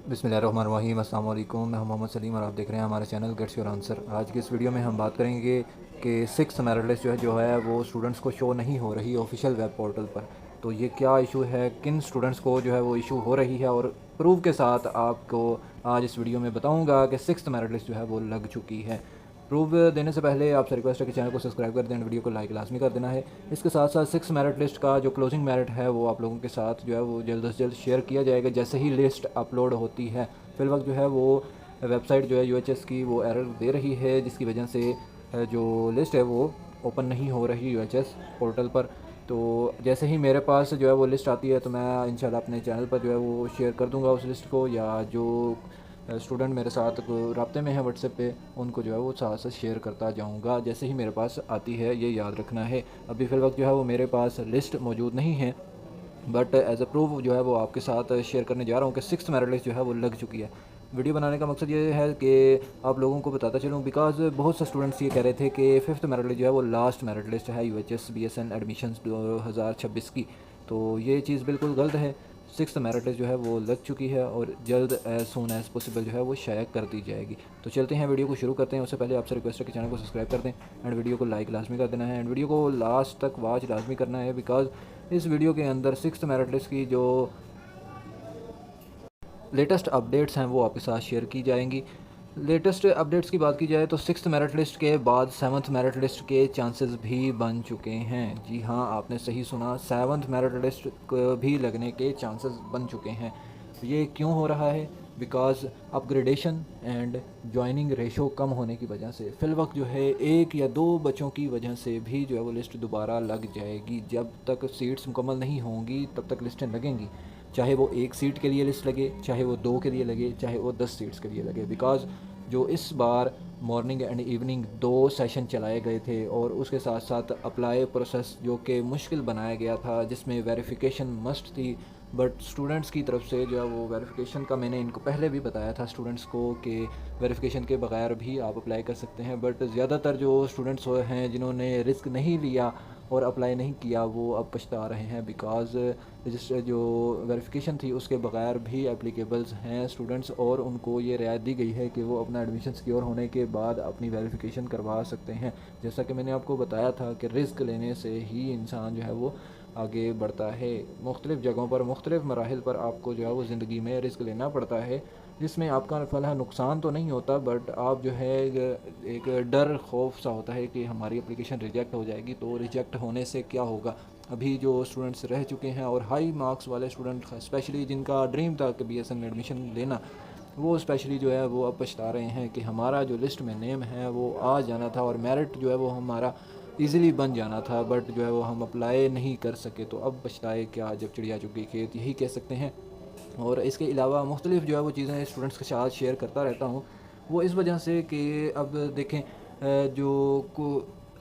बिस्मिल्लाहिर्रहमानिर्रहीम। अस्सलाम वालेकुम। मैं हूं मोहम्मद सलीम और आप देख रहे हैं हमारा चैनल गेट्स योर आंसर। आज की इस वीडियो में हम बात करेंगे कि सिक्स मेरिट लिस्ट जो है वो स्टूडेंट्स को शो नहीं हो रही ऑफिशियल वेब पोर्टल पर। तो ये क्या इशू है, किन स्टूडेंट्स को जो है वो इशू हो रही है, और प्रूफ के साथ आपको आज इस वीडियो में बताऊंगा कि सिक्स मेरिट लिस्ट जो है वो लग चुकी है। प्रूफ देने से पहले आपसे रिक्वेस्ट है कि चैनल को सब्सक्राइब कर दें, वीडियो को लाइक लाजमी कर देना है। इसके साथ साथ सिक्स मेरिट लिस्ट का जो क्लोजिंग मेरिट है वो आप लोगों के साथ जो है वो जल्द से जल्द शेयर किया जाएगा जैसे ही लिस्ट अपलोड होती है। फिल वक्त जो है वो वेबसाइट जो है यूएचएस की वो एरर दे रही है, जिसकी वजह से जो लिस्ट है वो ओपन नहीं हो रही यूएचएस पोर्टल पर। तो जैसे ही मेरे पास जो है वो लिस्ट आती है तो मैं इंशाल्लाह अपने चैनल पर जो है वो शेयर कर दूंगा उस लिस्ट को, या जो स्टूडेंट मेरे साथ रब्ते में है व्हाट्सएप पे उनको जो है वो साथ साथ शेयर करता जाऊंगा जैसे ही मेरे पास आती है, ये याद रखना है। अभी फ़िल वक्त जो है वो मेरे पास लिस्ट मौजूद नहीं है, बट एज अ प्रूफ जो है वो आपके साथ शेयर करने जा रहा हूँ कि सिक्स मेरिट लिस्ट जो है वो लग चुकी है। वीडियो बनाने का मकसद ये है कि आप लोगों को बताता चलूँ, बिकॉज बहुत से स्टूडेंट्स ये कह रहे थे कि फिफ्थ मेरिट लिस्ट जो है वो लास्ट मेरिट लिस्ट है यूएचएस बीएसएन एडमिशन्स 2026 की। तो ये चीज़ बिल्कुल गलत है। सिक्स मेरिट लिस्ट जो है वो लग चुकी है और जल्द एज सून एज़ पॉसिबल जो है वो शाया कर दी जाएगी। तो चलते हैं वीडियो को शुरू करते हैं। उससे पहले आपसे रिक्वेस्ट है कि चैनल को सब्सक्राइब कर दें एंड वीडियो को लाइक लाजमी कर देना है एंड वीडियो को लास्ट तक वॉच लाजमी करना है, बिकॉज इस वीडियो के अंदर सिक्स मेरिट लिस्ट की जो लेटेस्ट अपडेट्स हैं वो आपके साथ शेयर की जाएंगी। लेटेस्ट अपडेट्स की बात की जाए तो सिक्स्थ मेरिट लिस्ट के बाद सेवन्थ मेरिट लिस्ट के चांसेस भी बन चुके हैं। जी हाँ, आपने सही सुना, सेवन्थ मेरिट लिस्ट भी लगने के चांसेस बन चुके हैं। ये क्यों हो रहा है? Because upgradation and joining ratio कम होने की वजह से फिल वक्त जो है एक या दो बच्चों की वजह से भी जो है वो लिस्ट दोबारा लग जाएगी। जब तक सीट्स मुकम्मल नहीं होंगी तब तक लिस्टें लगेंगी, चाहे वो एक सीट के लिए लिस्ट लगे, चाहे वो दो के लिए लगे, चाहे वो 10 सीट्स के लिए लगे। बिकॉज जो इस बार मॉर्निंग एंड इवनिंग दो सेशन चलाए गए थे और उसके साथ साथ अप्लाई प्रोसेस जो कि मुश्किल बनाया गया था, जिसमें वेरिफिकेशन मस्ट थी, बट स्टूडेंट्स की तरफ से जो है वो वेरिफिकेशन का मैंने इनको पहले भी बताया था स्टूडेंट्स को कि वेरिफिकेशन के बगैर भी आप अप्लाई कर सकते हैं। बट ज़्यादातर जो स्टूडेंट्स हैं जिन्होंने रिस्क नहीं लिया और अप्लाई नहीं किया वो अब पछता रहे हैं, बिकॉज़ रजिस्टर जो वेरिफिकेशन थी उसके बगैर भी एप्लीकेबल्स हैं स्टूडेंट्स, और उनको ये रियायत दी गई है कि वो अपना एडमिशन सिक्योर होने के बाद अपनी वेरिफिकेशन करवा सकते हैं। जैसा कि मैंने आपको बताया था कि रिस्क लेने से ही इंसान जो है वो आगे बढ़ता है। मुख्तलिफ़ जगहों पर मुख्तलिफ़ मराहिल पर आपको जो है वो ज़िंदगी में रिस्क लेना पड़ता है, जिसमें आपका फलाह नुकसान तो नहीं होता, बट आप जो है एक डर खौफ सा होता है कि हमारी एप्लीकेशन रिजेक्ट हो जाएगी। तो रिजेक्ट होने से क्या होगा? अभी जो स्टूडेंट्स रह चुके हैं और हाई मार्क्स वाले स्टूडेंट स्पेशली जिनका ड्रीम था कि बीएसएन में एडमिशन लेना, वो स्पेशली जो है वो अब पछता रहे हैं कि हमारा जो लिस्ट में नेम है वो आ जाना था और मेरिट जो है वो हमारा इजीली बन जाना था, बट जो है वो हम अप्लाई नहीं कर सके। तो अब पछताए क्या जब चिड़िया चुग गई खेत, यही कह सकते हैं। और इसके अलावा मुख्तलिफ जो है वो चीज़ें स्टूडेंट्स के साथ शेयर करता रहता हूँ, वो इस वजह से कि अब देखें जो को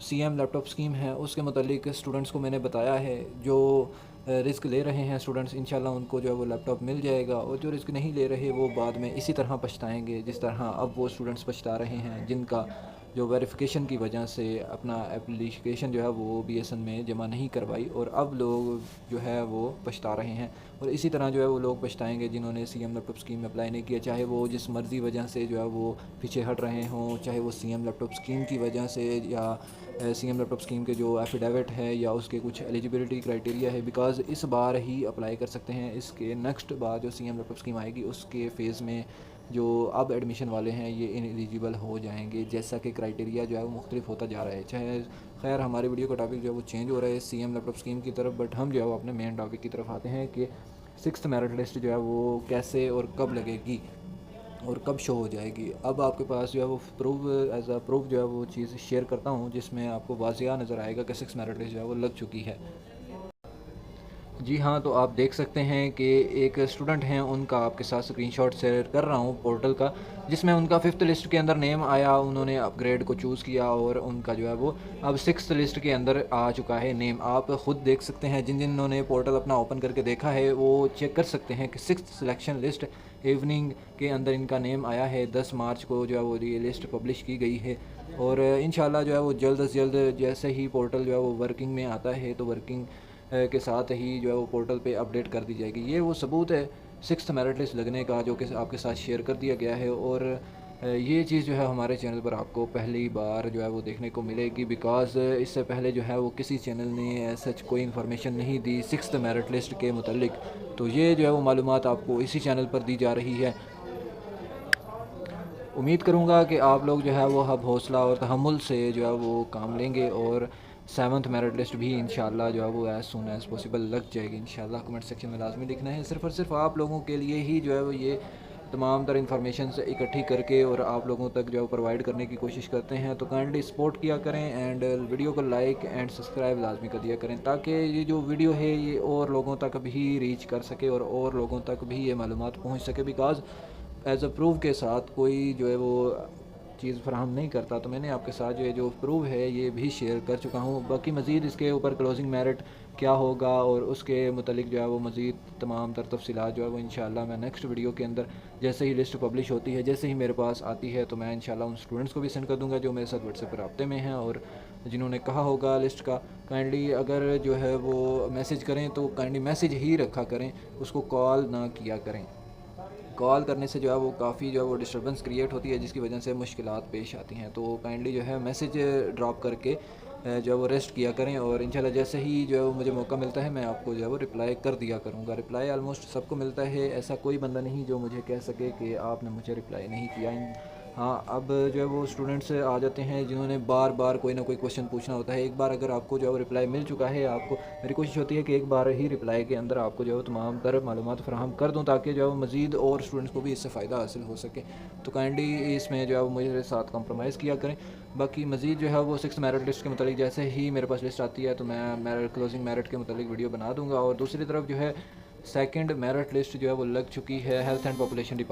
सीएम लैपटॉप स्कीम है उसके मतलब स्टूडेंट्स को मैंने बताया है, जो रिस्क ले रहे हैं स्टूडेंट्स इंशाल्लाह उनको जो है वो लैपटॉप मिल जाएगा, और जो रिस्क नहीं ले रहे वो बाद में इसी तरह पछताएंगे जिस तरह अब वो स्टूडेंट्स पछता रहे हैं जिनका जो वेरिफिकेशन की वजह से अपना एप्लीकेशन जो है वो बीएसएन में जमा नहीं करवाई, और अब लोग जो है वो पछता रहे हैं। और इसी तरह जो है वो लोग पछताएंगे जिन्होंने सीएम लैपटॉप स्कीम में अप्लाई नहीं किया, चाहे वो जिस मर्ज़ी वजह से जो है वो पीछे हट रहे हों, चाहे वो सीएम लैपटॉप स्कीम की वजह से या सीएम लैपटॉप स्कीम के जो एफिडेविट है या उसके कुछ एलिजिबिलिटी क्राइटेरिया है। बिकॉज़ इस बार ही अप्लाई कर सकते हैं, इसके नेक्स्ट बार जो सीएम लैपटॉप स्कीम आएगी उसके फ़ेज़ में जो अब एडमिशन वाले हैं ये इनएलिजिबल हो जाएंगे, जैसा कि क्राइटेरिया जो है वो मुख्तलिफ होता जा रहा है। चाहे खैर हमारी वीडियो का टॉपिक जो है वो चेंज हो रहा है सीएम लैपटॉप स्कीम की तरफ, बट हम जो है वो अपने मेन टॉपिक की तरफ आते हैं कि सिक्स्थ मेरिट लिस्ट जो है वो कैसे और कब लगेगी और कब शो हो जाएगी। अब आपके पास जो है वो प्रूफ एज अ प्रूफ जो है वो चीज़ शेयर करता हूँ जिसमें आपको वाज़िया नज़र आएगा कि सिक्स मेरिट लिस्ट जो है वो लग चुकी है। जी हाँ, तो आप देख सकते हैं कि एक स्टूडेंट हैं, उनका आपके साथ स्क्रीनशॉट शेयर कर रहा हूँ पोर्टल का, जिसमें उनका फिफ्थ लिस्ट के अंदर नेम आया, उन्होंने अपग्रेड को चूज़ किया और उनका जो है वो अब सिक्स्थ लिस्ट के अंदर आ चुका है नेम। आप ख़ुद देख सकते हैं, जिन्होंने पोर्टल अपना ओपन करके देखा है वो चेक कर सकते हैं कि सिक्स्थ सिलेक्शन लिस्ट इवनिंग के अंदर इनका नेम आया है। 10 मार्च को जो है वो ये लिस्ट पब्लिश की गई है, और इंशाल्लाह जो है वो जल्द से जल्द जैसे ही पोर्टल जो है वो वर्किंग में आता है तो वर्किंग के साथ ही जो है वो पोर्टल पे अपडेट कर दी जाएगी। ये वो सबूत है सिक्स्थ मेरिट लिस्ट लगने का जो कि आपके साथ शेयर कर दिया गया है। और ये चीज़ जो है हमारे चैनल पर आपको पहली बार जो है वो देखने को मिलेगी, बिकॉज़ इससे पहले जो है वो किसी चैनल ने सच कोई इन्फॉर्मेशन नहीं दी सिक्स्थ मेरिट लिस्ट के मुतालिक। तो ये जो है वो मालूमात आपको इसी चैनल पर दी जा रही है। उम्मीद करूँगा कि आप लोग जो है वो अब हौसला और तहम्मुल से जो है वो काम लेंगे और सेवन्थ मेरिट लिस्ट भी इंशाल्लाह जो है वो एज़ सून एज़ पॉसिबल लग जाएगी इंशाल्लाह। कमेंट सेक्शन में लाजमी लिखना है, सिर्फ़ और सिर्फ आप लोगों के लिए ही जो है वो ये तमाम तर इन्फॉर्मेशन से इकट्ठी करके और आप लोगों तक जो है प्रोवाइड करने की कोशिश करते हैं। तो काइंडली सपोर्ट किया करें एंड वीडियो को लाइक एंड सब्सक्राइब लाजमी कर दिया करें, ताकि ये जो वीडियो है ये और लोगों तक भी रीच कर सके और लोगों तक भी ये मालूमात पहुँच सके। बिकॉज़ एज़ अ प्रूफ के साथ कोई जो है वो चीज़ फ़राहम नहीं करता, तो मैंने आपके साथ जो है जो प्रूफ है ये भी शेयर कर चुका हूँ। बाकी मज़ीद इसके ऊपर क्लोजिंग मेरिट क्या होगा और उसके मुतालिक जो है वो मज़ीद तमाम तर तफसीलात जो है वो इंशाल्लाह मैं नेक्स्ट वीडियो के अंदर जैसे ही लिस्ट पब्लिश होती है, जैसे ही मेरे पास आती है, तो मैं इंशाल्लाह उन स्टूडेंट्स को भी सेंड कर दूँगा जो मेरे साथ व्हाट्सएप पर रब्ते में हैं और जिन्होंने कहा होगा लिस्ट का। काइंडली अगर जो है वो मैसेज करें तो काइंडली मैसेज ही रखा करें, उसको कॉल ना किया करें। कॉल करने से जो है वो काफ़ी जो है वो डिस्टर्बेंस क्रिएट होती है, जिसकी वजह से मुश्किलात पेश आती हैं। तो काइंडली जो है मैसेज ड्रॉप करके जो है वो रेस्ट किया करें और इंशाल्लाह जैसे ही जो है वो मुझे मौका मिलता है मैं आपको जो है वो रिप्लाई कर दिया करूँगा। रिप्लाई आलमोस्ट सबको मिलता है, ऐसा कोई बंदा नहीं जो मुझे कह सके कि आपने मुझे रिप्लाई नहीं किया। हाँ, अब जो है वो स्टूडेंट्स आ जाते हैं जिन्होंने बार बार कोई ना कोई क्वेश्चन पूछना होता है। एक बार अगर आपको जो है वो रिप्लाई मिल चुका है, आपको मेरी कोशिश होती है कि एक बार ही रिप्लाई के अंदर आपको जो है वो तमाम तर मालूमात फ़राहम कर दूँ, ताकि जो है वो मज़ीद और स्टूडेंट्स को भी इससे फ़ायदा हासिल हो सके। तो काइंडली इसमें जो है वो मेरे साथ कंप्रोमाइज़ किया करें। बाकी मज़ीद जो है वो सिक्स मेरिट लिस्ट के मतलब जैसे ही मेरे पास लिस्ट आती है तो मैं मेरिट क्लोजिंग मेरिट के मतलब वीडियो बना दूँगा। और दूसरी तरफ जो है सेकंड मेरिट लिस्ट जो है वो लग चुकी है हेल्थ एंड पॉपुलेशन डिपार्टमेंट